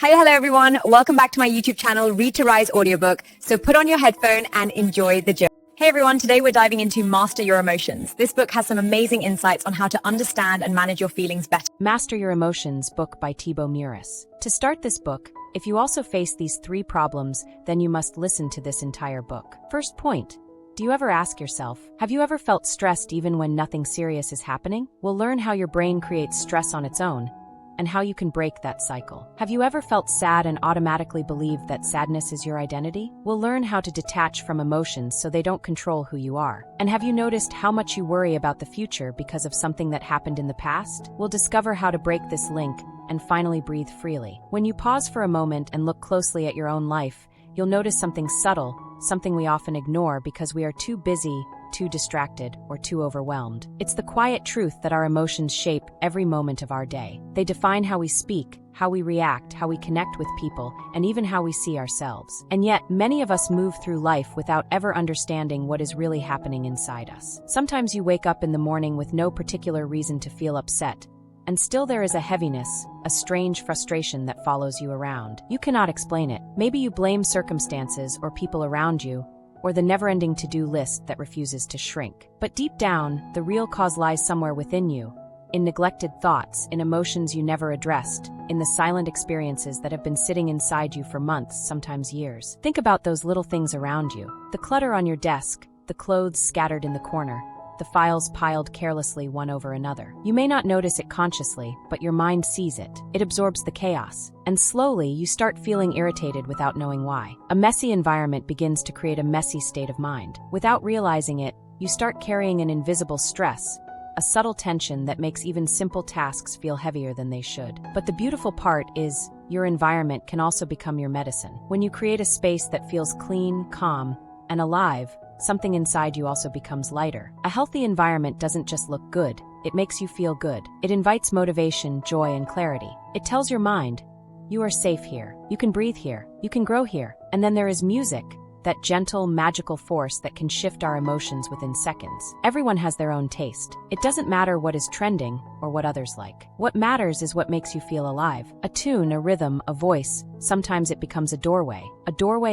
Hello everyone. Welcome back to my YouTube channel, Read to Rise audiobook. So put on your headphone and enjoy the journey. Hey everyone, today we're diving into Master Your Emotions. This book has some amazing insights on how to understand and manage your feelings better. Master Your Emotions book by Thibaut Meurisse. To start this book, if you also face these 3 problems, then you must listen to this entire book. First point. Do you ever ask yourself, have you ever felt stressed even when nothing serious is happening? We'll learn how your brain creates stress on its own, and how you can break that cycle. Have you ever felt sad and automatically believed that sadness is your identity? We'll learn how to detach from emotions so they don't control who you are. And have you noticed how much you worry about the future because of something that happened in the past? We'll discover how to break this link and finally breathe freely. When you pause for a moment and look closely at your own life, you'll notice something subtle, something we often ignore because we are too busy, too distracted, or too overwhelmed. It's the quiet truth that our emotions shape every moment of our day. They define how we speak, how we react, how we connect with people, and even how we see ourselves. And yet, many of us move through life without ever understanding what is really happening inside us. Sometimes you wake up in the morning with no particular reason to feel upset, and still there is a heaviness, a strange frustration that follows you around. You cannot explain it. Maybe you blame circumstances or people around you, or the never-ending to-do list that refuses to shrink. But deep down, the real cause lies somewhere within you, in neglected thoughts, in emotions you never addressed, in the silent experiences that have been sitting inside you for months, sometimes years. Think about those little things around you. The clutter on your desk, the clothes scattered in the corner, the files piled carelessly one over another. You may not notice it consciously, but your mind sees it. It absorbs the chaos. And slowly, you start feeling irritated without knowing why. A messy environment begins to create a messy state of mind. Without realizing it, you start carrying an invisible stress, a subtle tension that makes even simple tasks feel heavier than they should. But the beautiful part is, your environment can also become your medicine. When you create a space that feels clean, calm, and alive, something inside you also becomes lighter. A healthy environment doesn't just look good, it makes you feel good. It invites motivation, joy, and clarity. It tells your mind, you are safe here, you can breathe here, you can grow here. And then there is music, that gentle, magical force that can shift our emotions within seconds. Everyone has their own taste. It doesn't matter what is trending or what others like. What matters is what makes you feel alive. A tune, a rhythm, a voice. Sometimes it becomes a doorway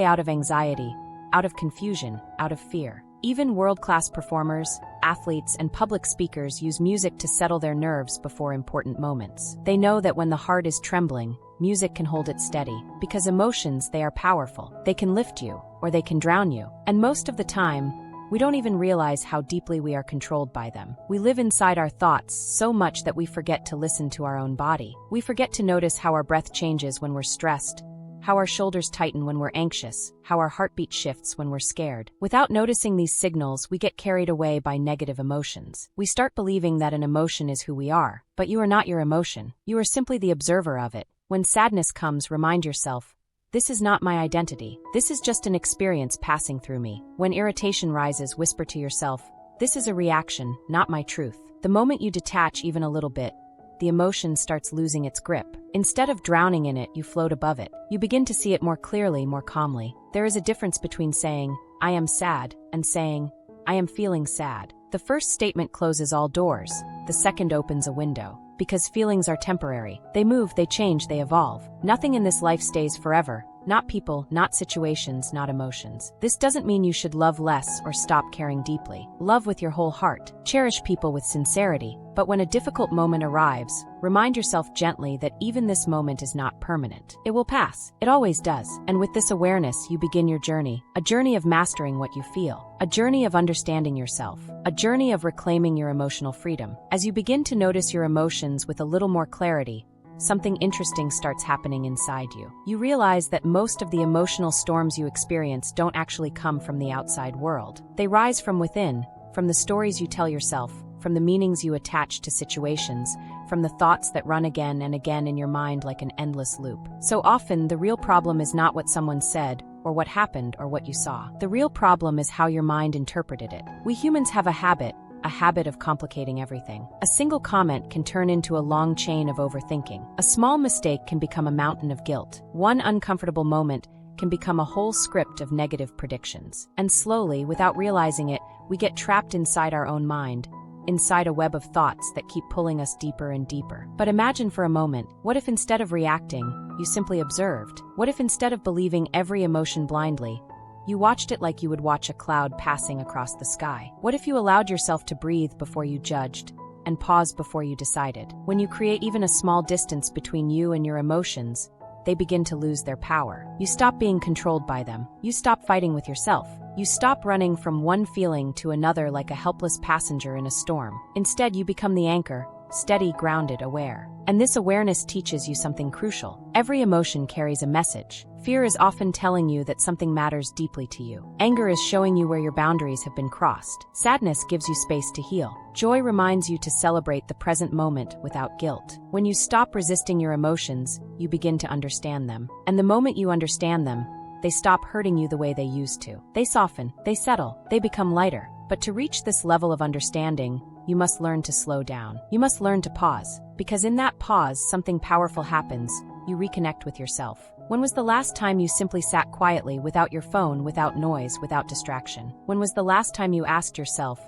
out of anxiety, out of confusion, out of fear. Even world-class performers, athletes, and public speakers use music to settle their nerves before important moments. They know that when the heart is trembling, music can hold it steady. Because emotions, they are powerful. They can lift you, or they can drown you. And most of the time, we don't even realize how deeply we are controlled by them. We live inside our thoughts so much that we forget to listen to our own body. We forget to notice how our breath changes when we're stressed, how our shoulders tighten when we're anxious, how our heartbeat shifts when we're scared. Without noticing these signals, we get carried away by negative emotions. We start believing that an emotion is who we are, but you are not your emotion. You are simply the observer of it. When sadness comes, remind yourself, this is not my identity. This is just an experience passing through me. When irritation rises, whisper to yourself, this is a reaction, not my truth. The moment you detach even a little bit, the emotion starts losing its grip. Instead of drowning in it, you float above it. You begin to see it more clearly, more calmly. There is a difference between saying, I am sad, and saying, I am feeling sad. The first statement closes all doors. The second opens a window. Because feelings are temporary. They move, they change, they evolve. Nothing in this life stays forever. Not people, not situations, not emotions. This doesn't mean you should love less or stop caring deeply. Love with your whole heart. Cherish people with sincerity. But when a difficult moment arrives, remind yourself gently that even this moment is not permanent. It will pass. It always does. And with this awareness, you begin your journey. A journey of mastering what you feel. A journey of understanding yourself. A journey of reclaiming your emotional freedom. As you begin to notice your emotions with a little more clarity, something interesting starts happening inside you. You realize that most of the emotional storms you experience don't actually come from the outside world. They rise from within, from the stories you tell yourself, from the meanings you attach to situations, from the thoughts that run again and again in your mind like an endless loop. So often, the real problem is not what someone said, or what happened, or what you saw. The real problem is how your mind interpreted it. We humans have a habit of complicating everything. A single comment can turn into a long chain of overthinking. A small mistake can become a mountain of guilt. One uncomfortable moment can become a whole script of negative predictions. And slowly, without realizing it, we get trapped inside our own mind, inside a web of thoughts that keep pulling us deeper and deeper. But imagine for a moment, what if instead of reacting, you simply observed? What if instead of believing every emotion blindly, you watched it like you would watch a cloud passing across the sky? What if you allowed yourself to breathe before you judged and pause before you decided? When you create even a small distance between you and your emotions, they begin to lose their power. You stop being controlled by them. You stop fighting with yourself. You stop running from one feeling to another like a helpless passenger in a storm. Instead, you become the anchor, steady, grounded, aware. And this awareness teaches you something crucial. Every emotion carries a message. Fear is often telling you that something matters deeply to you. Anger is showing you where your boundaries have been crossed. Sadness gives you space to heal. Joy reminds you to celebrate the present moment without guilt. When you stop resisting your emotions, you begin to understand them. And the moment you understand them, they stop hurting you the way they used to. They soften, they settle, they become lighter. But to reach this level of understanding, you must learn to slow down. You must learn to pause. Because in that pause, something powerful happens. You reconnect with yourself. When was the last time you simply sat quietly without your phone, without noise, without distraction? When was the last time you asked yourself,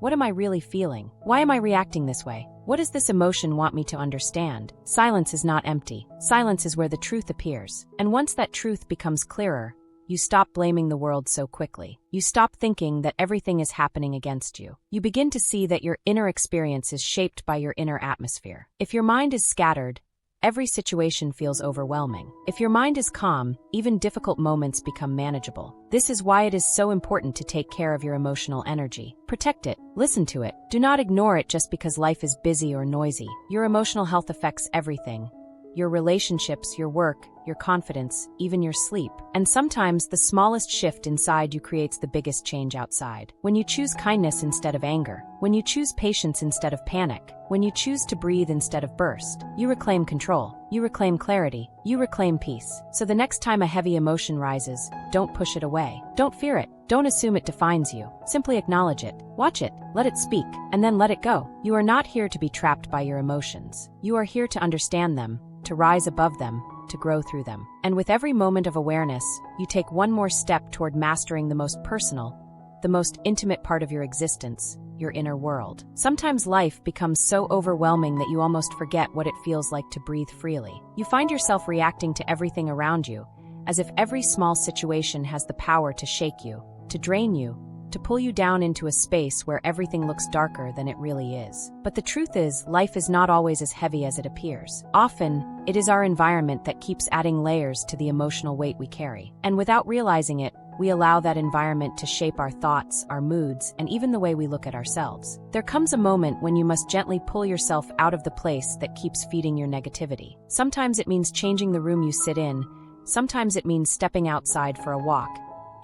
what am I really feeling? Why am I reacting this way? What does this emotion want me to understand? Silence is not empty. Silence is where the truth appears. And once that truth becomes clearer, you stop blaming the world so quickly. You stop thinking that everything is happening against you. You begin to see that your inner experience is shaped by your inner atmosphere. If your mind is scattered, every situation feels overwhelming. If your mind is calm, even difficult moments become manageable. This is why it is so important to take care of your emotional energy. Protect it. Listen to it. Do not ignore it just because life is busy or noisy. Your emotional health affects everything. Your relationships, your work, your confidence, even your sleep. And sometimes the smallest shift inside you creates the biggest change outside. When you choose kindness instead of anger, when you choose patience instead of panic, when you choose to breathe instead of burst, you reclaim control, you reclaim clarity, you reclaim peace. So the next time a heavy emotion rises, don't push it away. Don't fear it. Don't assume it defines you. Simply acknowledge it. Watch it. Let it speak. And then let it go. You are not here to be trapped by your emotions. You are here to understand them, to rise above them, to grow through them. And with every moment of awareness, you take one more step toward mastering the most personal, the most intimate part of your existence, your inner world. Sometimes life becomes so overwhelming that you almost forget what it feels like to breathe freely. You find yourself reacting to everything around you, as if every small situation has the power to shake you, to drain you, to pull you down into a space where everything looks darker than it really is. But the truth is, life is not always as heavy as it appears. Often, it is our environment that keeps adding layers to the emotional weight we carry. And without realizing it, we allow that environment to shape our thoughts, our moods, and even the way we look at ourselves. There comes a moment when you must gently pull yourself out of the place that keeps feeding your negativity. Sometimes it means changing the room you sit in, sometimes it means stepping outside for a walk,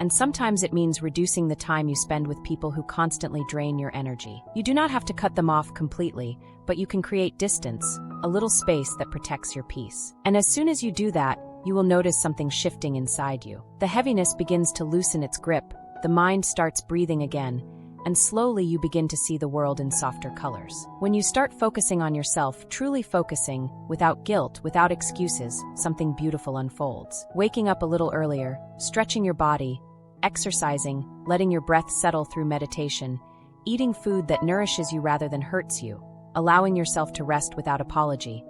and sometimes it means reducing the time you spend with people who constantly drain your energy. You do not have to cut them off completely, but you can create distance, a little space that protects your peace. And as soon as you do that, you will notice something shifting inside you. The heaviness begins to loosen its grip, the mind starts breathing again, and slowly you begin to see the world in softer colors. When you start focusing on yourself, truly focusing, without guilt, without excuses, something beautiful unfolds. Waking up a little earlier, stretching your body, exercising, letting your breath settle through meditation, eating food that nourishes you rather than hurts you, allowing yourself to rest without apology.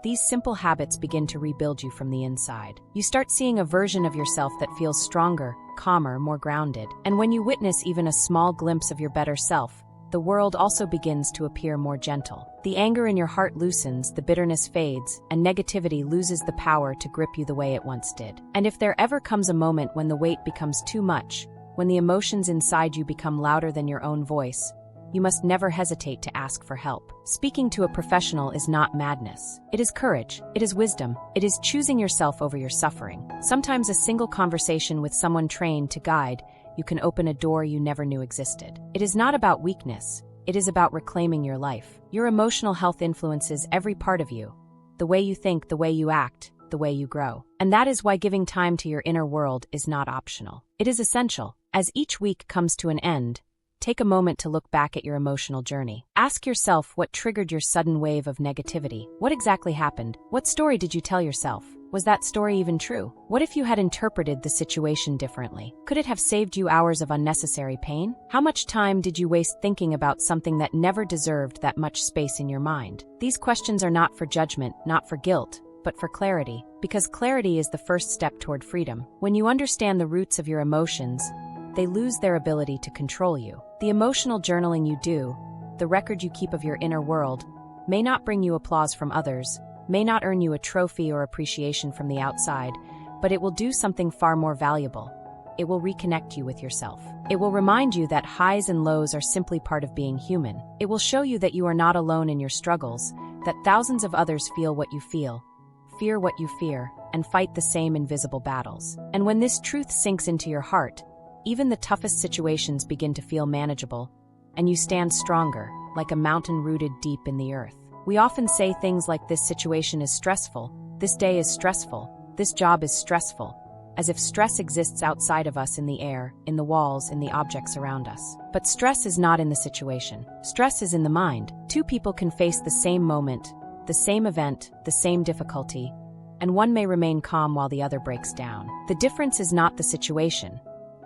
These simple habits begin to rebuild you from the inside. You start seeing a version of yourself that feels stronger, calmer, more grounded. And when you witness even a small glimpse of your better self, the world also begins to appear more gentle. The anger in your heart loosens, the bitterness fades, and negativity loses the power to grip you the way it once did. And if there ever comes a moment when the weight becomes too much, when the emotions inside you become louder than your own voice, you must never hesitate to ask for help. Speaking to a professional is not madness. It is courage. It is wisdom. It is choosing yourself over your suffering. Sometimes a single conversation with someone trained to guide you can open a door you never knew existed. It is not about weakness. It is about reclaiming your life. Your emotional health influences every part of you. The way you think, the way you act, the way you grow. And that is why giving time to your inner world is not optional. It is essential. As each week comes to an end, take a moment to look back at your emotional journey. Ask yourself what triggered your sudden wave of negativity. What exactly happened? What story did you tell yourself? Was that story even true? What if you had interpreted the situation differently? Could it have saved you hours of unnecessary pain? How much time did you waste thinking about something that never deserved that much space in your mind? These questions are not for judgment, not for guilt, but for clarity, because clarity is the first step toward freedom. When you understand the roots of your emotions, they lose their ability to control you. The emotional journaling you do, the record you keep of your inner world, may not bring you applause from others, may not earn you a trophy or appreciation from the outside, but it will do something far more valuable. It will reconnect you with yourself. It will remind you that highs and lows are simply part of being human. It will show you that you are not alone in your struggles, that thousands of others feel what you feel, fear what you fear, and fight the same invisible battles. And when this truth sinks into your heart, even the toughest situations begin to feel manageable, and you stand stronger, like a mountain rooted deep in the earth. We often say things like, this situation is stressful, this day is stressful, this job is stressful, as if stress exists outside of us in the air, in the walls, in the objects around us. But stress is not in the situation. Stress is in the mind. Two people can face the same moment, the same event, the same difficulty, and one may remain calm while the other breaks down. The difference is not the situation.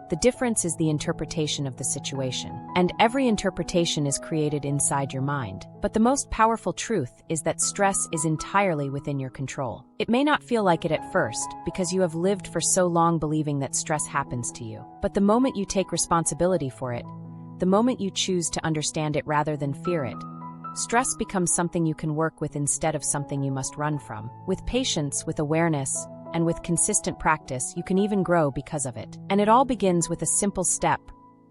The difference is the interpretation of the situation. And every interpretation is created inside your mind. But the most powerful truth is that stress is entirely within your control. It may not feel like it at first, because you have lived for so long believing that stress happens to you. But the moment you take responsibility for it, the moment you choose to understand it rather than fear it, stress becomes something you can work with instead of something you must run from. With patience, with awareness, and with consistent practice, you can even grow because of it. And it all begins with a simple step,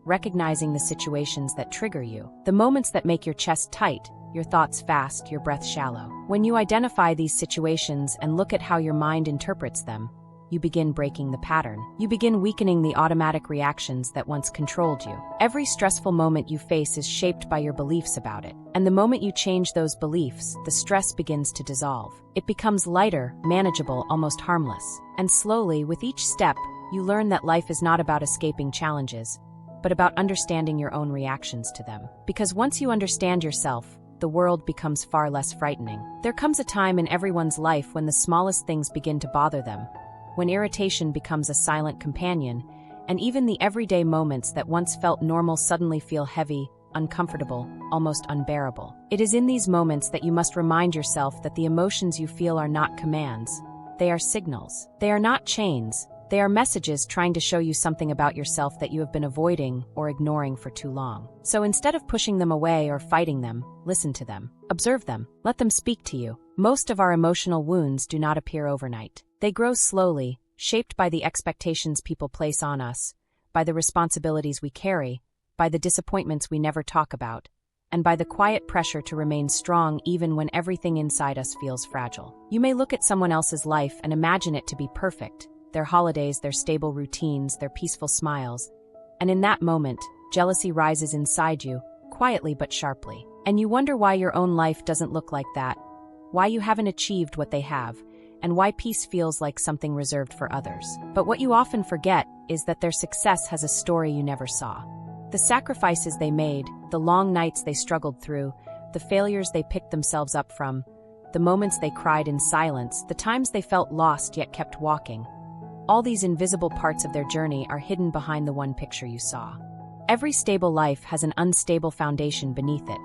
recognizing the situations that trigger you, the moments that make your chest tight, your thoughts fast, your breath shallow. When you identify these situations and look at how your mind interprets them, you begin breaking the pattern. You begin weakening the automatic reactions that once controlled you. Every stressful moment you face is shaped by your beliefs about it. And the moment you change those beliefs, the stress begins to dissolve. It becomes lighter, manageable, almost harmless. And slowly, with each step, you learn that life is not about escaping challenges, but about understanding your own reactions to them. Because once you understand yourself, the world becomes far less frightening. There comes a time in everyone's life when the smallest things begin to bother them, when irritation becomes a silent companion, and even the everyday moments that once felt normal suddenly feel heavy, uncomfortable, almost unbearable. It is in these moments that you must remind yourself that the emotions you feel are not commands. They are signals. They are not chains. They are messages trying to show you something about yourself that you have been avoiding or ignoring for too long. So instead of pushing them away or fighting them, listen to them. Observe them. Let them speak to you. Most of our emotional wounds do not appear overnight. They grow slowly, shaped by the expectations people place on us, by the responsibilities we carry, by the disappointments we never talk about, and by the quiet pressure to remain strong even when everything inside us feels fragile. You may look at someone else's life and imagine it to be perfect, their holidays, their stable routines, their peaceful smiles, and in that moment, jealousy rises inside you, quietly but sharply. And you wonder why your own life doesn't look like that, why you haven't achieved what they have, and why peace feels like something reserved for others. But what you often forget is that their success has a story you never saw. The sacrifices they made, the long nights they struggled through, the failures they picked themselves up from, the moments they cried in silence, the times they felt lost yet kept walking. All these invisible parts of their journey are hidden behind the one picture you saw. Every stable life has an unstable foundation beneath it.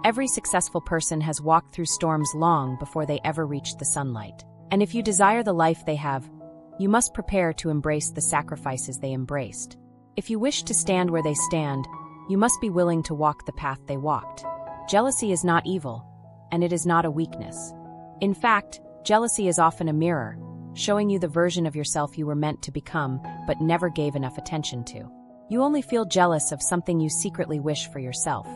Every successful person has walked through storms long before they ever reached the sunlight. And if you desire the life they have, you must prepare to embrace the sacrifices they embraced. If you wish to stand where they stand, you must be willing to walk the path they walked. Jealousy is not evil, and it is not a weakness. In fact, jealousy is often a mirror, showing you the version of yourself you were meant to become, but never gave enough attention to. You only feel jealous of something you secretly wish for yourself.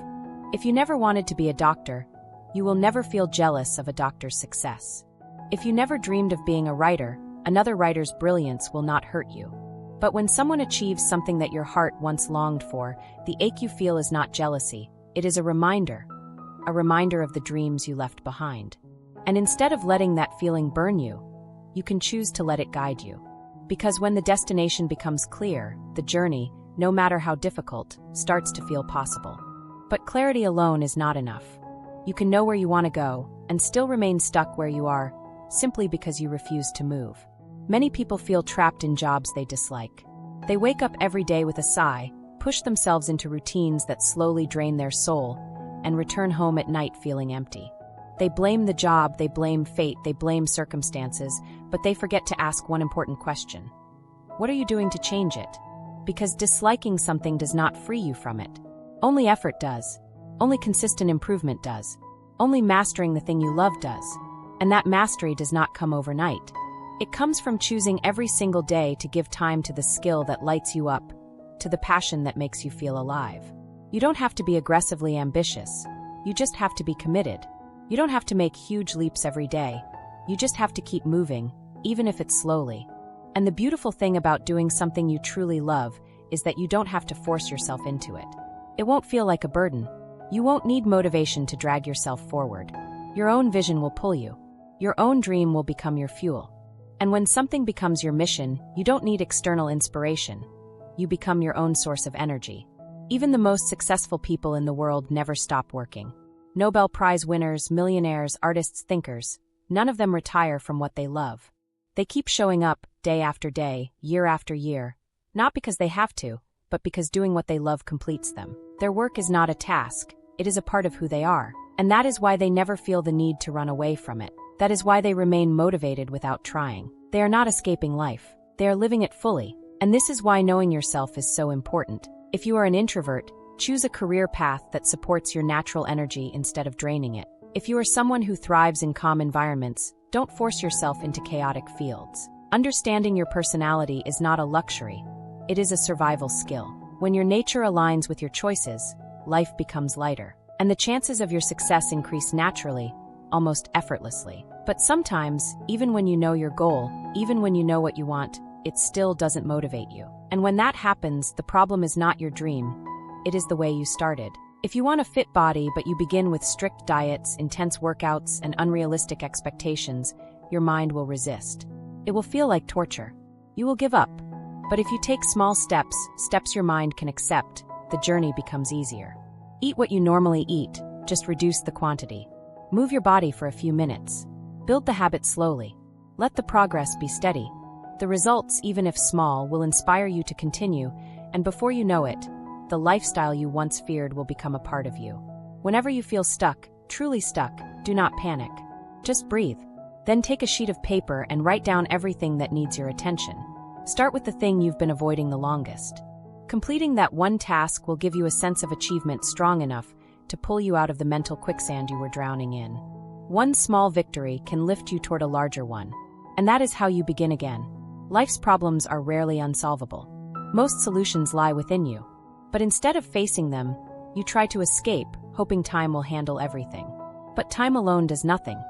If you never wanted to be a doctor, you will never feel jealous of a doctor's success. If you never dreamed of being a writer, another writer's brilliance will not hurt you. But when someone achieves something that your heart once longed for, the ache you feel is not jealousy, it is a reminder of the dreams you left behind. And instead of letting that feeling burn you, you can choose to let it guide you. Because when the destination becomes clear, the journey, no matter how difficult, starts to feel possible. But clarity alone is not enough. You can know where you want to go, and still remain stuck where you are, simply because you refuse to move. Many people feel trapped in jobs they dislike. They wake up every day with a sigh, push themselves into routines that slowly drain their soul, and return home at night feeling empty. They blame the job, they blame fate, they blame circumstances, but they forget to ask one important question. What are you doing to change it? Because disliking something does not free you from it. Only effort does. Only consistent improvement does. Only mastering the thing you love does. And that mastery does not come overnight. It comes from choosing every single day to give time to the skill that lights you up, to the passion that makes you feel alive. You don't have to be aggressively ambitious. You just have to be committed. You don't have to make huge leaps every day. You just have to keep moving, even if it's slowly. And the beautiful thing about doing something you truly love is that you don't have to force yourself into it. It won't feel like a burden. You won't need motivation to drag yourself forward. Your own vision will pull you. Your own dream will become your fuel. And when something becomes your mission, you don't need external inspiration. You become your own source of energy. Even the most successful people in the world never stop working. Nobel Prize winners, millionaires, artists, thinkers, none of them retire from what they love. They keep showing up day after day, year after year, not because they have to, but because doing what they love completes them. Their work is not a task, it is a part of who they are. And that is why they never feel the need to run away from it. That is why they remain motivated without trying. They are not escaping life. They are living it fully. And this is why knowing yourself is so important. If you are an introvert, choose a career path that supports your natural energy instead of draining it. If you are someone who thrives in calm environments, don't force yourself into chaotic fields. Understanding your personality is not a luxury. It is a survival skill. When your nature aligns with your choices, life becomes lighter. And the chances of your success increase naturally, almost effortlessly. But sometimes, even when you know your goal, even when you know what you want, it still doesn't motivate you. And when that happens, the problem is not your dream. It is the way you started. If you want a fit body but you begin with strict diets, intense workouts, and unrealistic expectations, your mind will resist. It will feel like torture. You will give up. But if you take small steps, steps your mind can accept, the journey becomes easier. Eat what you normally eat, just reduce the quantity. Move your body for a few minutes. Build the habit slowly. Let the progress be steady. The results, even if small, will inspire you to continue, and before you know it, the lifestyle you once feared will become a part of you. Whenever you feel stuck, truly stuck, do not panic. Just breathe. Then take a sheet of paper and write down everything that needs your attention. Start with the thing you've been avoiding the longest. Completing that one task will give you a sense of achievement strong enough to pull you out of the mental quicksand you were drowning in. One small victory can lift you toward a larger one. And that is how you begin again. Life's problems are rarely unsolvable. Most solutions lie within you. But instead of facing them, you try to escape, hoping time will handle everything. But time alone does nothing.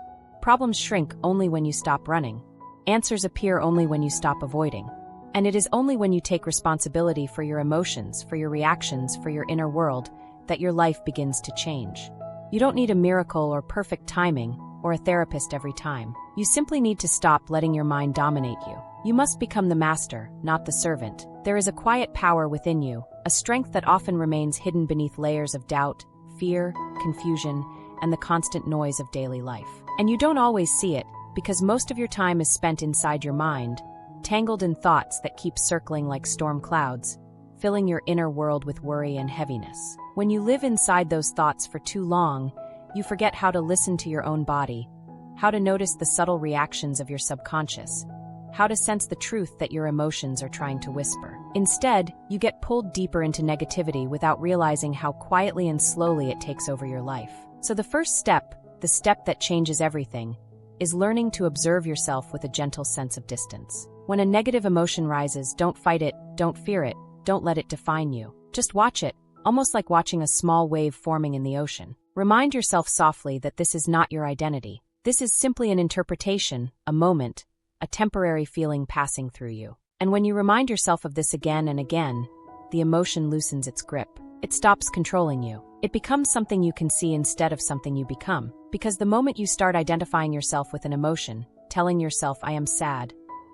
Problems shrink only when you stop running. Answers appear only when you stop avoiding. And it is only when you take responsibility for your emotions, for your reactions, for your inner world, that your life begins to change. You don't need a miracle or perfect timing, or a therapist every time. You simply need to stop letting your mind dominate you. You must become the master, not the servant. There is a quiet power within you, a strength that often remains hidden beneath layers of doubt, fear, confusion, and the constant noise of daily life. And you don't always see it, because most of your time is spent inside your mind, tangled in thoughts that keep circling like storm clouds, filling your inner world with worry and heaviness. When you live inside those thoughts for too long, you forget how to listen to your own body, how to notice the subtle reactions of your subconscious, how to sense the truth that your emotions are trying to whisper. Instead, you get pulled deeper into negativity without realizing how quietly and slowly it takes over your life. So the first step, the step that changes everything, is learning to observe yourself with a gentle sense of distance. When a negative emotion rises, don't fight it, don't fear it, don't let it define you. Just watch it, almost like watching a small wave forming in the ocean. Remind yourself softly that this is not your identity. This is simply an interpretation, a moment, a temporary feeling passing through you. And when you remind yourself of this again and again, the emotion loosens its grip. It stops controlling you. It becomes something you can see instead of something you become. Because the moment you start identifying yourself with an emotion, telling yourself, I am sad,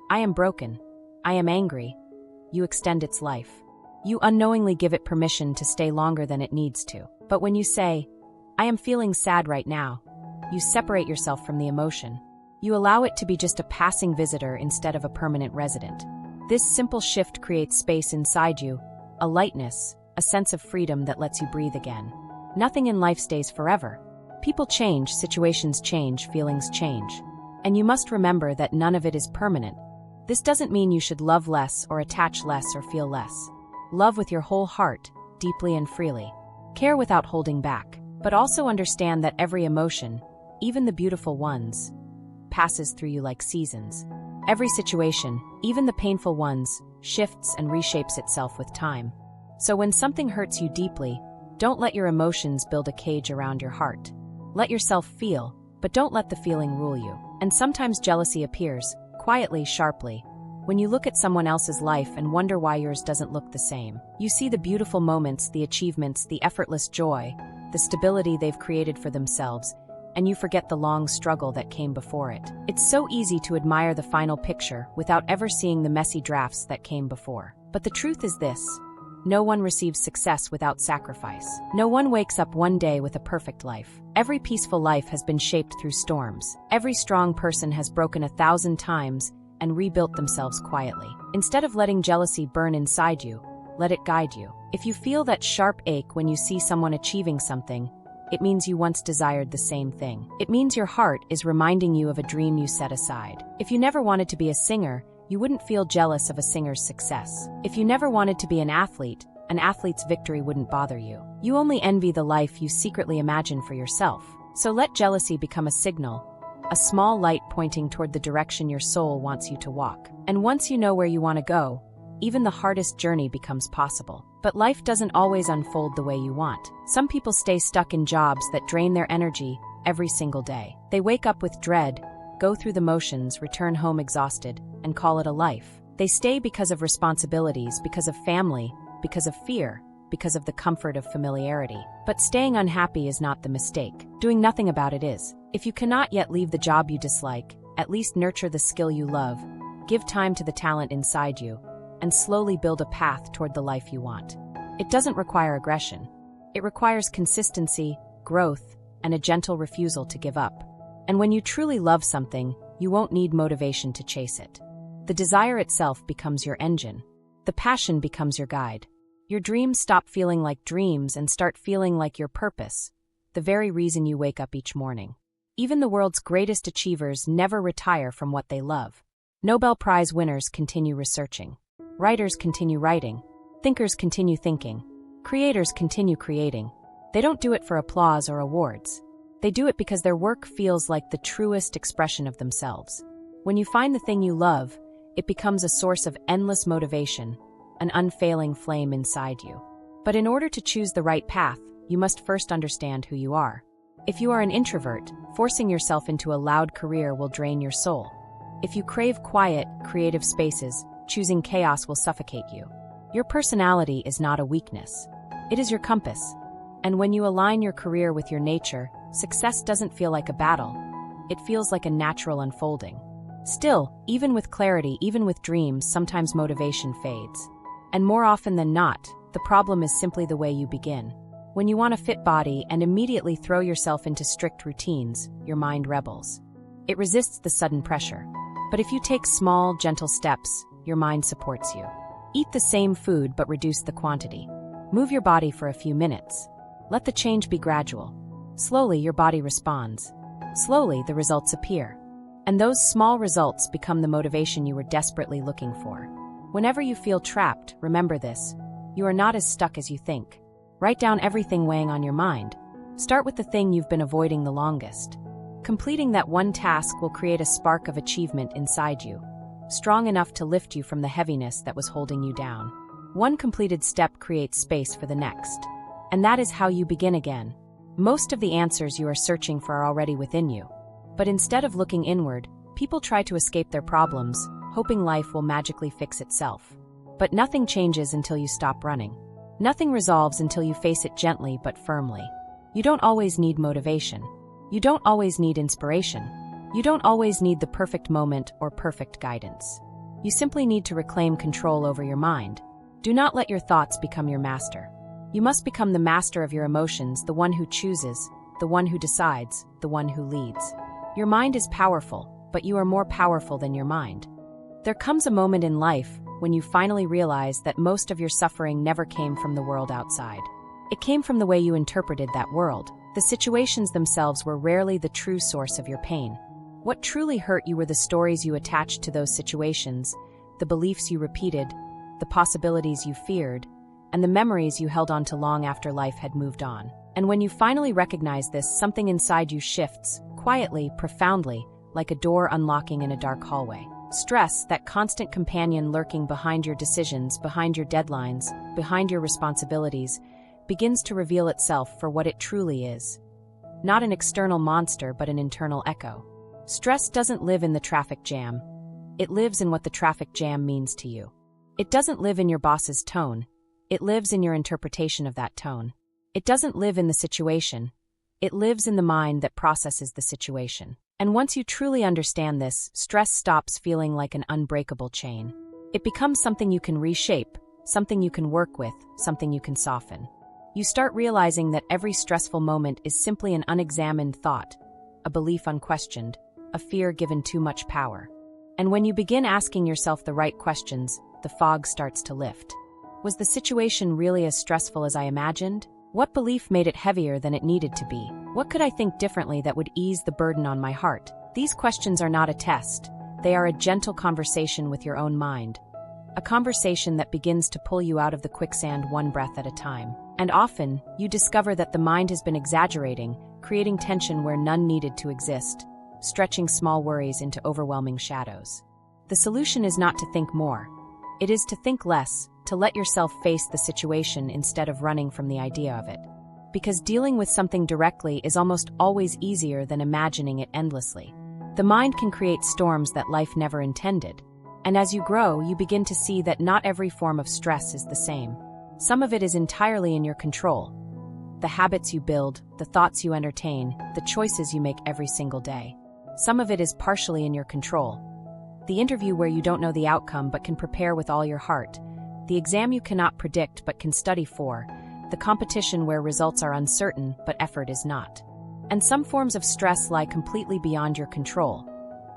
I am broken, I am angry, you extend its life. You unknowingly give it permission to stay longer than it needs to. But when you say, I am feeling sad right now, you separate yourself from the emotion. You allow it to be just a passing visitor instead of a permanent resident. This simple shift creates space inside you, a lightness, a sense of freedom that lets you breathe again. Nothing in life stays forever. People change, situations change, feelings change. And you must remember that none of it is permanent. This doesn't mean you should love less or attach less or feel less. Love with your whole heart, deeply and freely. Care without holding back. But also understand that every emotion, even the beautiful ones, passes through you like seasons. Every situation, even the painful ones, shifts and reshapes itself with time. So when something hurts you deeply, don't let your emotions build a cage around your heart. Let yourself feel, but don't let the feeling rule you. And sometimes jealousy appears, quietly, sharply, when you look at someone else's life and wonder why yours doesn't look the same. You see the beautiful moments, the achievements, the effortless joy, the stability they've created for themselves, and you forget the long struggle that came before it. It's so easy to admire the final picture without ever seeing the messy drafts that came before. But the truth is this: no one receives success without sacrifice. No one wakes up one day with a perfect life. Every peaceful life has been shaped through storms. Every strong person has broken 1,000 times and rebuilt themselves quietly. Instead of letting jealousy burn inside you, let it guide you. If you feel that sharp ache when you see someone achieving something, it means you once desired the same thing. It means your heart is reminding you of a dream you set aside. If you never wanted to be a singer, you wouldn't feel jealous of a singer's success. If you never wanted to be an athlete's victory wouldn't bother you. You only envy the life you secretly imagine for yourself. So let jealousy become a signal, a small light pointing toward the direction your soul wants you to walk. And once you know where you want to go, even the hardest journey becomes possible. But life doesn't always unfold the way you want. Some people stay stuck in jobs that drain their energy every single day. They wake up with dread, go through the motions, return home exhausted, and call it a life. They stay because of responsibilities, because of family, because of fear, because of the comfort of familiarity. But staying unhappy is not the mistake. Doing nothing about it is. If you cannot yet leave the job you dislike, at least nurture the skill you love, give time to the talent inside you, and slowly build a path toward the life you want. It doesn't require aggression. It requires consistency, growth, and a gentle refusal to give up. And when you truly love something, you won't need motivation to chase it. The desire itself becomes your engine. The passion becomes your guide. Your dreams stop feeling like dreams and start feeling like your purpose, the very reason you wake up each morning. Even the world's greatest achievers never retire from what they love. Nobel Prize winners continue researching. Writers continue writing. Thinkers continue thinking. Creators continue creating. They don't do it for applause or awards. They do it because their work feels like the truest expression of themselves. When you find the thing you love, it becomes a source of endless motivation, an unfailing flame inside you. But in order to choose the right path, you must first understand who you are. If you are an introvert, forcing yourself into a loud career will drain your soul. If you crave quiet, creative spaces, choosing chaos will suffocate you. Your personality is not a weakness. It is your compass. And when you align your career with your nature, success doesn't feel like a battle. It feels like a natural unfolding. Still, even with clarity, even with dreams, sometimes motivation fades. And more often than not, the problem is simply the way you begin. When you want a fit body and immediately throw yourself into strict routines, your mind rebels. It resists the sudden pressure. But if you take small, gentle steps, your mind supports you. Eat the same food but reduce the quantity. Move your body for a few minutes. Let the change be gradual. Slowly, your body responds. Slowly, the results appear. And those small results become the motivation you were desperately looking for. Whenever you feel trapped, remember this: you are not as stuck as you think. Write down everything weighing on your mind. Start with the thing you've been avoiding the longest. Completing that one task will create a spark of achievement inside you, strong enough to lift you from the heaviness that was holding you down. One completed step creates space for the next. And that is how you begin again. Most of the answers you are searching for are already within you. But instead of looking inward, people try to escape their problems, hoping life will magically fix itself. But nothing changes until you stop running. Nothing resolves until you face it gently but firmly. You don't always need motivation. You don't always need inspiration. You don't always need the perfect moment or perfect guidance. You simply need to reclaim control over your mind. Do not let your thoughts become your master. You must become the master of your emotions, the one who chooses, the one who decides, the one who leads. Your mind is powerful, but you are more powerful than your mind. There comes a moment in life when you finally realize that most of your suffering never came from the world outside. It came from the way you interpreted that world, The situations themselves were rarely the true source of your pain. What truly hurt you were the stories you attached to those situations, the beliefs you repeated, the possibilities you feared, and the memories you held on to long after life had moved on. And when you finally recognize this, something inside you shifts, quietly, profoundly, like a door unlocking in a dark hallway. Stress, that constant companion lurking behind your decisions, behind your deadlines, behind your responsibilities, begins to reveal itself for what it truly is. Not an external monster, but an internal echo. Stress doesn't live in the traffic jam. It lives in what the traffic jam means to you. It doesn't live in your boss's tone. It lives in your interpretation of that tone. It doesn't live in the situation. It lives in the mind that processes the situation. And once you truly understand this, stress stops feeling like an unbreakable chain. It becomes something you can reshape, something you can work with, something you can soften. You start realizing that every stressful moment is simply an unexamined thought, a belief unquestioned, a fear given too much power. And when you begin asking yourself the right questions, the fog starts to lift. Was the situation really as stressful as I imagined? What belief made it heavier than it needed to be? What could I think differently that would ease the burden on my heart? These questions are not a test. They are a gentle conversation with your own mind. A conversation that begins to pull you out of the quicksand one breath at a time. And often, you discover that the mind has been exaggerating, creating tension where none needed to exist, stretching small worries into overwhelming shadows. The solution is not to think more. It is to think less, to let yourself face the situation instead of running from the idea of it. Because dealing with something directly is almost always easier than imagining it endlessly. The mind can create storms that life never intended. And as you grow, you begin to see that not every form of stress is the same. Some of it is entirely in your control. The habits you build, the thoughts you entertain, the choices you make every single day. Some of it is partially in your control. The interview where you don't know the outcome but can prepare with all your heart. The exam you cannot predict but can study for. The competition where results are uncertain but effort is not. And some forms of stress lie completely beyond your control.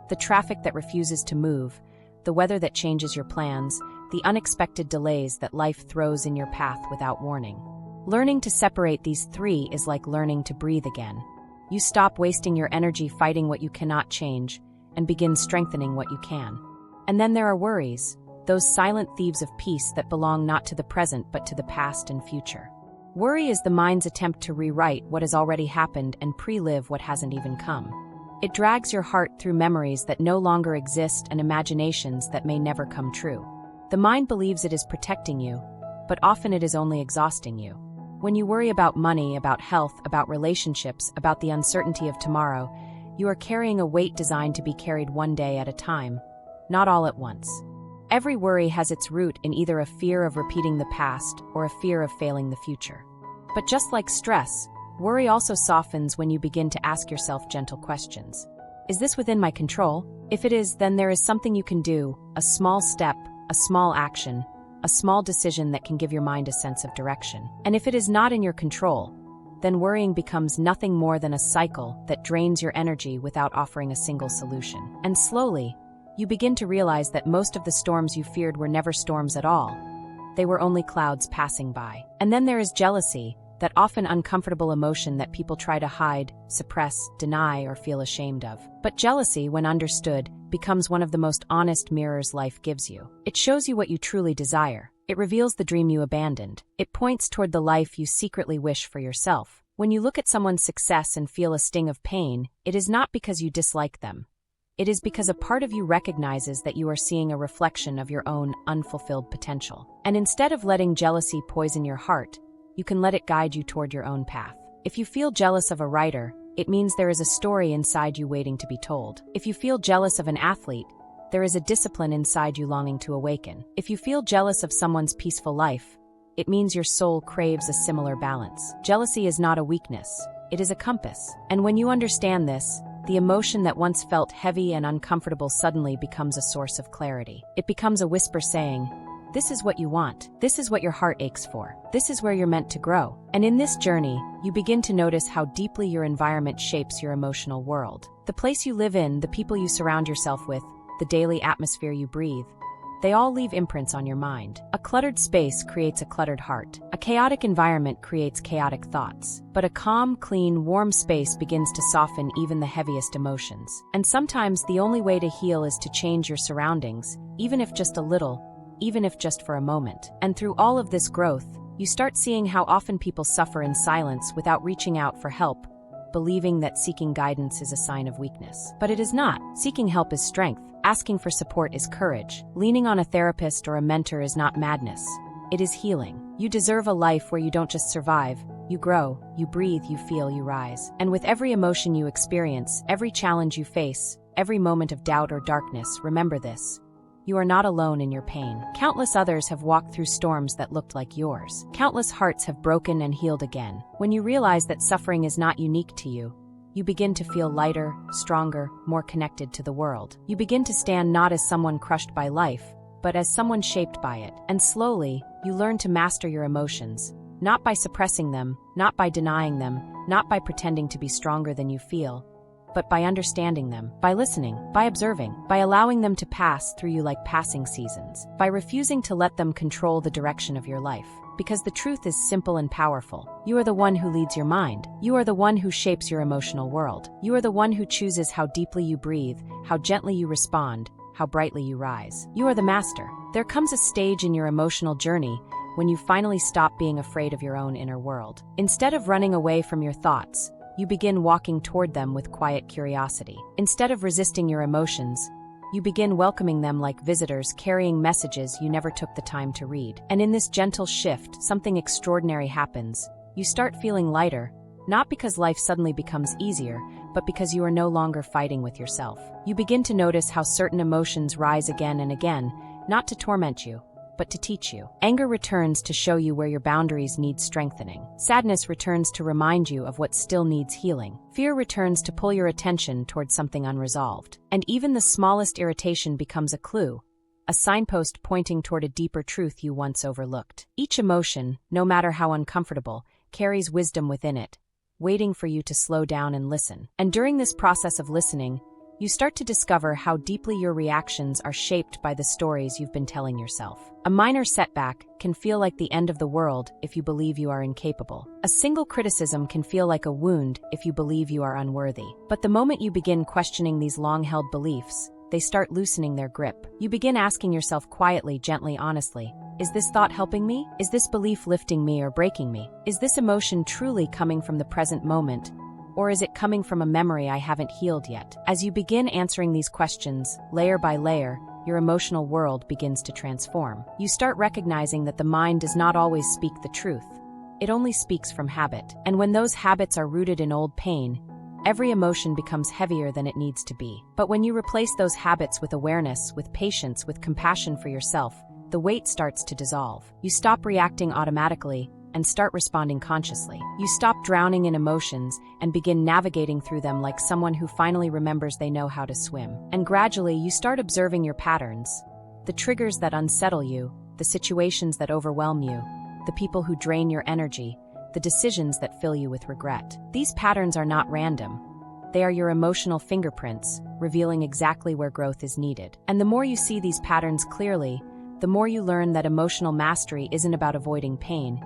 The traffic that refuses to move, the weather that changes your plans, the unexpected delays that life throws in your path without warning. Learning to separate these three is like learning to breathe again. You stop wasting your energy fighting what you cannot change and begin strengthening what you can. And then there are worries, those silent thieves of peace that belong not to the present but to the past and future. Worry is the mind's attempt to rewrite what has already happened and pre-live what hasn't even come. It drags your heart through memories that no longer exist and imaginations that may never come true. The mind believes it is protecting you, but often it is only exhausting you. When you worry about money, about health, about relationships, about the uncertainty of tomorrow, you are carrying a weight designed to be carried one day at a time, not all at once. Every worry has its root in either a fear of repeating the past or a fear of failing the future. But just like stress, worry also softens when you begin to ask yourself gentle questions. Is this within my control? If it is, then there is something you can do, a small step, a small action, a small decision that can give your mind a sense of direction. And if it is not in your control, then worrying becomes nothing more than a cycle that drains your energy without offering a single solution. And slowly, you begin to realize that most of the storms you feared were never storms at all. They were only clouds passing by. And then there is jealousy, that often uncomfortable emotion that people try to hide, suppress, deny, or feel ashamed of. But jealousy, when understood, becomes one of the most honest mirrors life gives you. It shows you what you truly desire. It reveals the dream you abandoned. It points toward the life you secretly wish for yourself. When you look at someone's success and feel a sting of pain, it is not because you dislike them. It is because a part of you recognizes that you are seeing a reflection of your own unfulfilled potential. And instead of letting jealousy poison your heart, you can let it guide you toward your own path. If you feel jealous of a writer, it means there is a story inside you waiting to be told. If you feel jealous of an athlete, there is a discipline inside you longing to awaken. If you feel jealous of someone's peaceful life, it means your soul craves a similar balance. Jealousy is not a weakness, it is a compass. And when you understand this, the emotion that once felt heavy and uncomfortable suddenly becomes a source of clarity. It becomes a whisper saying, "This is what you want. This is what your heart aches for. This is where you're meant to grow." And in this journey, you begin to notice how deeply your environment shapes your emotional world. The place you live in, the people you surround yourself with, the daily atmosphere you breathe, They all leave imprints on your mind. A cluttered space creates a cluttered heart. A chaotic environment creates chaotic thoughts. But a calm, clean, warm space begins to soften even the heaviest emotions. And sometimes the only way to heal is to change your surroundings, even if just a little, even if just for a moment. And through all of this growth, you start seeing how often people suffer in silence without reaching out for help, believing that seeking guidance is a sign of weakness. But it is not. Seeking help is strength. Asking for support is courage. Leaning on a therapist or a mentor is not madness. It is healing. You deserve a life where you don't just survive, you grow, you breathe, you feel, you rise. And with every emotion you experience, every challenge you face, every moment of doubt or darkness, remember this. You are not alone in your pain. Countless others have walked through storms that looked like yours. Countless hearts have broken and healed again. When you realize that suffering is not unique to you, you begin to feel lighter, stronger, more connected to the world. You begin to stand not as someone crushed by life, but as someone shaped by it. And slowly, you learn to master your emotions, not by suppressing them, not by denying them, not by pretending to be stronger than you feel, but by understanding them, by listening, by observing, by allowing them to pass through you like passing seasons, by refusing to let them control the direction of your life. Because the truth is simple and powerful. You are the one who leads your mind. You are the one who shapes your emotional world. You are the one who chooses how deeply you breathe, how gently you respond, how brightly you rise. You are the master. There comes a stage in your emotional journey when you finally stop being afraid of your own inner world. Instead of running away from your thoughts, you begin walking toward them with quiet curiosity. Instead of resisting your emotions, you begin welcoming them like visitors carrying messages you never took the time to read. And in this gentle shift, something extraordinary happens. You start feeling lighter, not because life suddenly becomes easier, but because you are no longer fighting with yourself. You begin to notice how certain emotions rise again and again, not to torment you, but to teach you. Anger returns to show you where your boundaries need strengthening. Sadness returns to remind you of what still needs healing. Fear returns to pull your attention towards something unresolved. And even the smallest irritation becomes a clue, a signpost pointing toward a deeper truth you once overlooked. Each emotion, no matter how uncomfortable, carries wisdom within it, waiting for you to slow down and listen. And during this process of listening, you start to discover how deeply your reactions are shaped by the stories you've been telling yourself. A minor setback can feel like the end of the world if you believe you are incapable. A single criticism can feel like a wound if you believe you are unworthy. But the moment you begin questioning these long-held beliefs, they start loosening their grip. You begin asking yourself quietly, gently, honestly, is this thought helping me? Is this belief lifting me or breaking me? Is this emotion truly coming from the present moment? Or is it coming from a memory I haven't healed yet? As you begin answering these questions, layer by layer, your emotional world begins to transform. You start recognizing that the mind does not always speak the truth. It only speaks from habit. And when those habits are rooted in old pain, every emotion becomes heavier than it needs to be. But when you replace those habits with awareness, with patience, with compassion for yourself, the weight starts to dissolve. You stop reacting automatically and start responding consciously. You stop drowning in emotions and begin navigating through them like someone who finally remembers they know how to swim. And gradually, you start observing your patterns, the triggers that unsettle you, the situations that overwhelm you, the people who drain your energy, the decisions that fill you with regret. These patterns are not random. They are your emotional fingerprints, revealing exactly where growth is needed. And the more you see these patterns clearly, the more you learn that emotional mastery isn't about avoiding pain.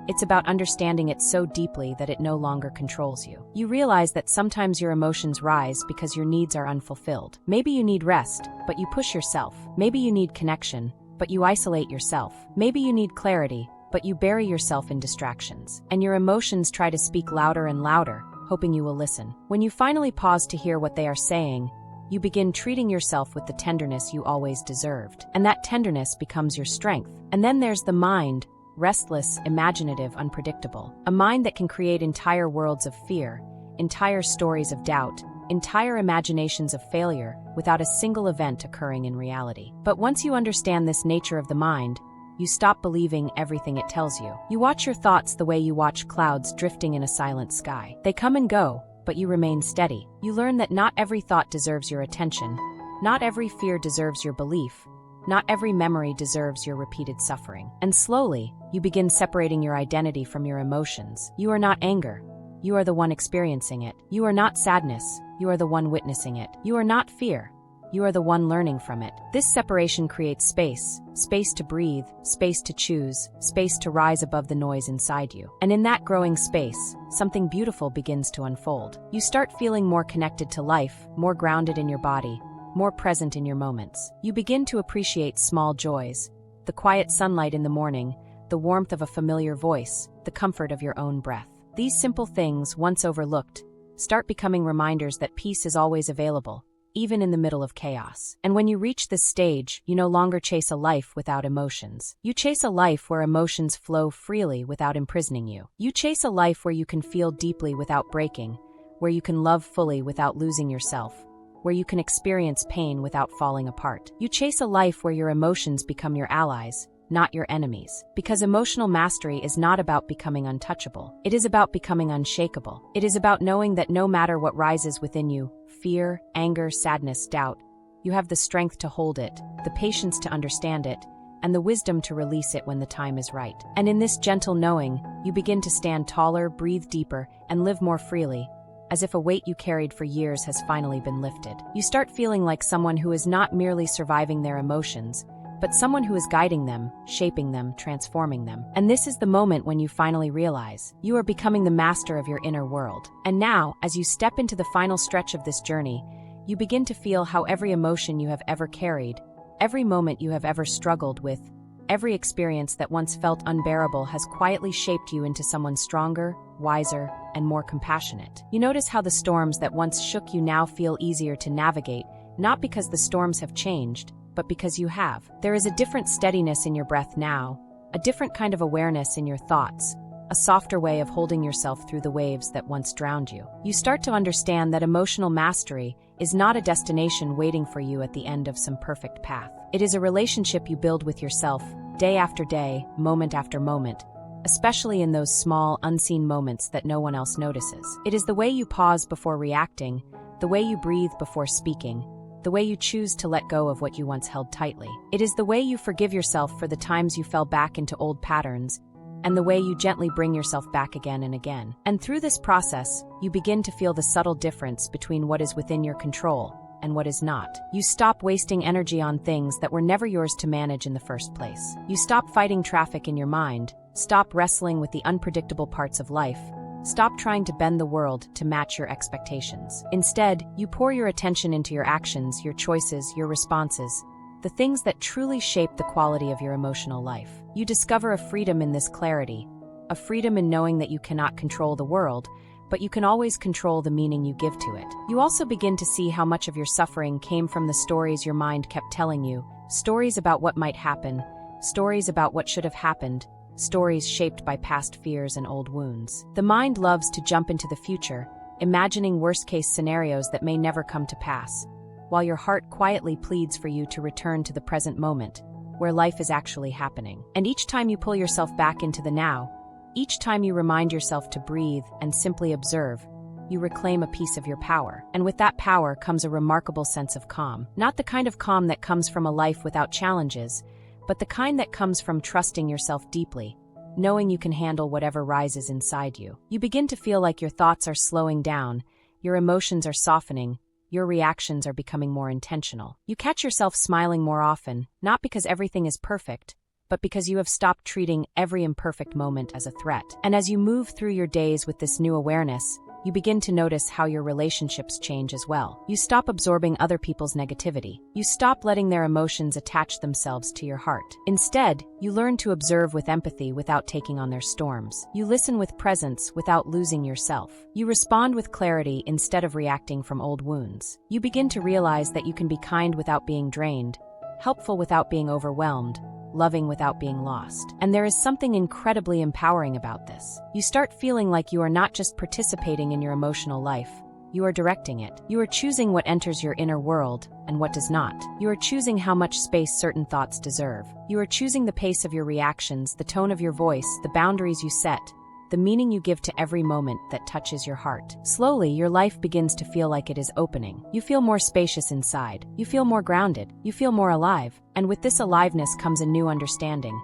It's about understanding it so deeply that it no longer controls you. You realize that sometimes your emotions rise because your needs are unfulfilled. Maybe you need rest, but you push yourself. Maybe you need connection, but you isolate yourself. Maybe you need clarity, but you bury yourself in distractions. And your emotions try to speak louder and louder, hoping you will listen. When you finally pause to hear what they are saying, you begin treating yourself with the tenderness you always deserved. And that tenderness becomes your strength. And then there's the mind, restless, imaginative, unpredictable. A mind that can create entire worlds of fear, entire stories of doubt, entire imaginations of failure, without a single event occurring in reality. But once you understand this nature of the mind, you stop believing everything it tells you. You watch your thoughts the way you watch clouds drifting in a silent sky. They come and go, but you remain steady. You learn that not every thought deserves your attention, not every fear deserves your belief, not every memory deserves your repeated suffering. And slowly, you begin separating your identity from your emotions. You are not anger. You are the one experiencing it. You are not sadness. You are the one witnessing it. You are not fear. you are the one learning from it. This separation creates space, space to breathe, space to choose, space to rise above the noise inside you. And in that growing space, something beautiful begins to unfold. You start feeling more connected to life, more grounded in your body, more present in your moments. You begin to appreciate small joys, the quiet sunlight in the morning, the warmth of a familiar voice, the comfort of your own breath. These simple things, once overlooked, start becoming reminders that peace is always available, even in the middle of chaos. And when you reach this stage, you no longer chase a life without emotions. You chase a life where emotions flow freely without imprisoning you. You chase a life where you can feel deeply without breaking, where you can love fully without losing yourself, where you can experience pain without falling apart. You chase a life where your emotions become your allies, not your enemies. Because emotional mastery is not about becoming untouchable. It is about becoming unshakable. It is about knowing that no matter what rises within you, fear, anger, sadness, doubt, you have the strength to hold it, the patience to understand it, and the wisdom to release it when the time is right. And in this gentle knowing, you begin to stand taller, breathe deeper, and live more freely, as if a weight you carried for years has finally been lifted. You start feeling like someone who is not merely surviving their emotions, but someone who is guiding them, shaping them, transforming them. And this is the moment when you finally realize you are becoming the master of your inner world. And now, as you step into the final stretch of this journey, you begin to feel how every emotion you have ever carried, every moment you have ever struggled with, every experience that once felt unbearable has quietly shaped you into someone stronger, wiser, and more compassionate. You notice how the storms that once shook you now feel easier to navigate, not because the storms have changed, but because you have. There is a different steadiness in your breath now, a different kind of awareness in your thoughts, a softer way of holding yourself through the waves that once drowned you. You start to understand that emotional mastery is not a destination waiting for you at the end of some perfect path. It is a relationship you build with yourself, day after day, moment after moment, especially in those small, unseen moments that no one else notices. It is the way you pause before reacting, the way you breathe before speaking, the way you choose to let go of what you once held tightly. It is the way you forgive yourself for the times you fell back into old patterns, and the way you gently bring yourself back again and again. And through this process, you begin to feel the subtle difference between what is within your control and what is not. You stop wasting energy on things that were never yours to manage in the first place. You stop fighting traffic in your mind, stop wrestling with the unpredictable parts of life, stop trying to bend the world to match your expectations. Instead, you pour your attention into your actions, your choices, your responses, the things that truly shape the quality of your emotional life. You discover a freedom in this clarity, a freedom in knowing that you cannot control the world, but you can always control the meaning you give to it. You also begin to see how much of your suffering came from the stories your mind kept telling you, stories about what might happen, stories about what should have happened, stories shaped by past fears and old wounds. The mind loves to jump into the future, imagining worst-case scenarios that may never come to pass, while your heart quietly pleads for you to return to the present moment, where life is actually happening. And each time you pull yourself back into the now, each time you remind yourself to breathe and simply observe, you reclaim a piece of your power. And with that power comes a remarkable sense of calm. Not the kind of calm that comes from a life without challenges, but the kind that comes from trusting yourself deeply, knowing you can handle whatever rises inside you. You begin to feel like your thoughts are slowing down, your emotions are softening, your reactions are becoming more intentional. You catch yourself smiling more often, not because everything is perfect, but because you have stopped treating every imperfect moment as a threat. And as you move through your days with this new awareness, you begin to notice how your relationships change as well. You stop absorbing other people's negativity. You stop letting their emotions attach themselves to your heart. Instead, you learn to observe with empathy without taking on their storms. You listen with presence without losing yourself. You respond with clarity instead of reacting from old wounds. You begin to realize that you can be kind without being drained, helpful without being overwhelmed, loving without being lost. And there is something incredibly empowering about this. You start feeling like you are not just participating in your emotional life, you are directing it. You are choosing what enters your inner world and what does not. You are choosing how much space certain thoughts deserve. You are choosing the pace of your reactions, the tone of your voice, the boundaries you set, the meaning you give to every moment that touches your heart. Slowly, your life begins to feel like it is opening. You feel more spacious inside. You feel more grounded. You feel more alive. And with this aliveness comes a new understanding.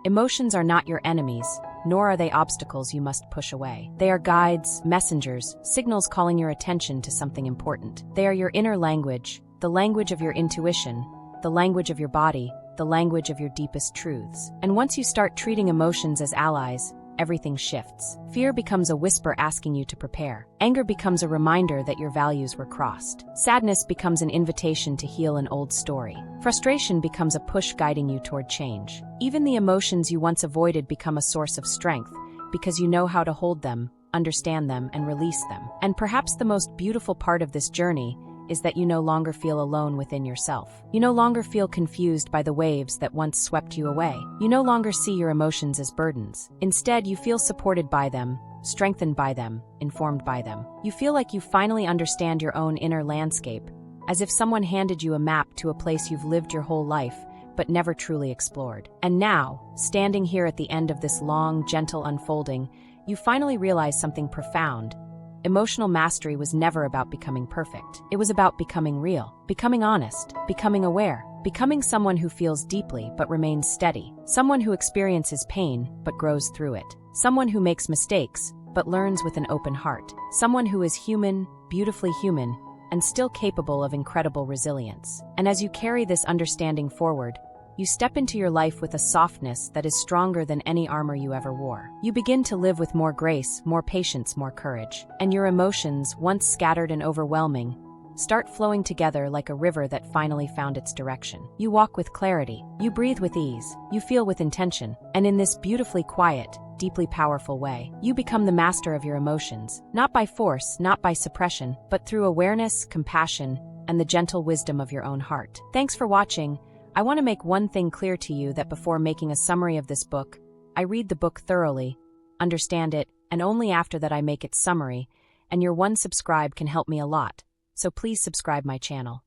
Emotions are not your enemies, nor are they obstacles you must push away. They are guides, messengers, signals calling your attention to something important. They are your inner language, the language of your intuition, the language of your body, the language of your deepest truths. And once you start treating emotions as allies, everything shifts. Fear becomes a whisper asking you to prepare. Anger becomes a reminder that your values were crossed. Sadness becomes an invitation to heal an old story. Frustration becomes a push guiding you toward change. Even the emotions you once avoided become a source of strength because you know how to hold them, understand them, and release them. And perhaps the most beautiful part of this journey is that you no longer feel alone within yourself. You no longer feel confused by the waves that once swept you away. You no longer see your emotions as burdens. Instead, you feel supported by them, strengthened by them, informed by them. You feel like you finally understand your own inner landscape, as if someone handed you a map to a place you've lived your whole life, but never truly explored. And now, standing here at the end of this long, gentle unfolding, you finally realize something profound. Emotional mastery was never about becoming perfect. It was about becoming real, becoming honest, becoming aware, becoming someone who feels deeply but remains steady, someone who experiences pain but grows through it, someone who makes mistakes but learns with an open heart, someone who is human, beautifully human, and still capable of incredible resilience. And as you carry this understanding forward, you step into your life with a softness that is stronger than any armor you ever wore. You begin to live with more grace, more patience, more courage. And your emotions, once scattered and overwhelming, start flowing together like a river that finally found its direction. You walk with clarity. You breathe with ease. You feel with intention. And in this beautifully quiet, deeply powerful way, you become the master of your emotions, not by force, not by suppression, but through awareness, compassion, and the gentle wisdom of your own heart. Thanks for watching. I want to make one thing clear to you, that before making a summary of this book, I read the book thoroughly, understand it, and only after that I make its summary, and your one subscribe can help me a lot, so please subscribe my channel.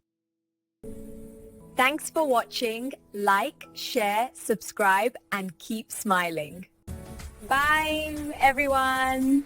Thanks for watching. Like, share, subscribe, and keep smiling. Bye, everyone.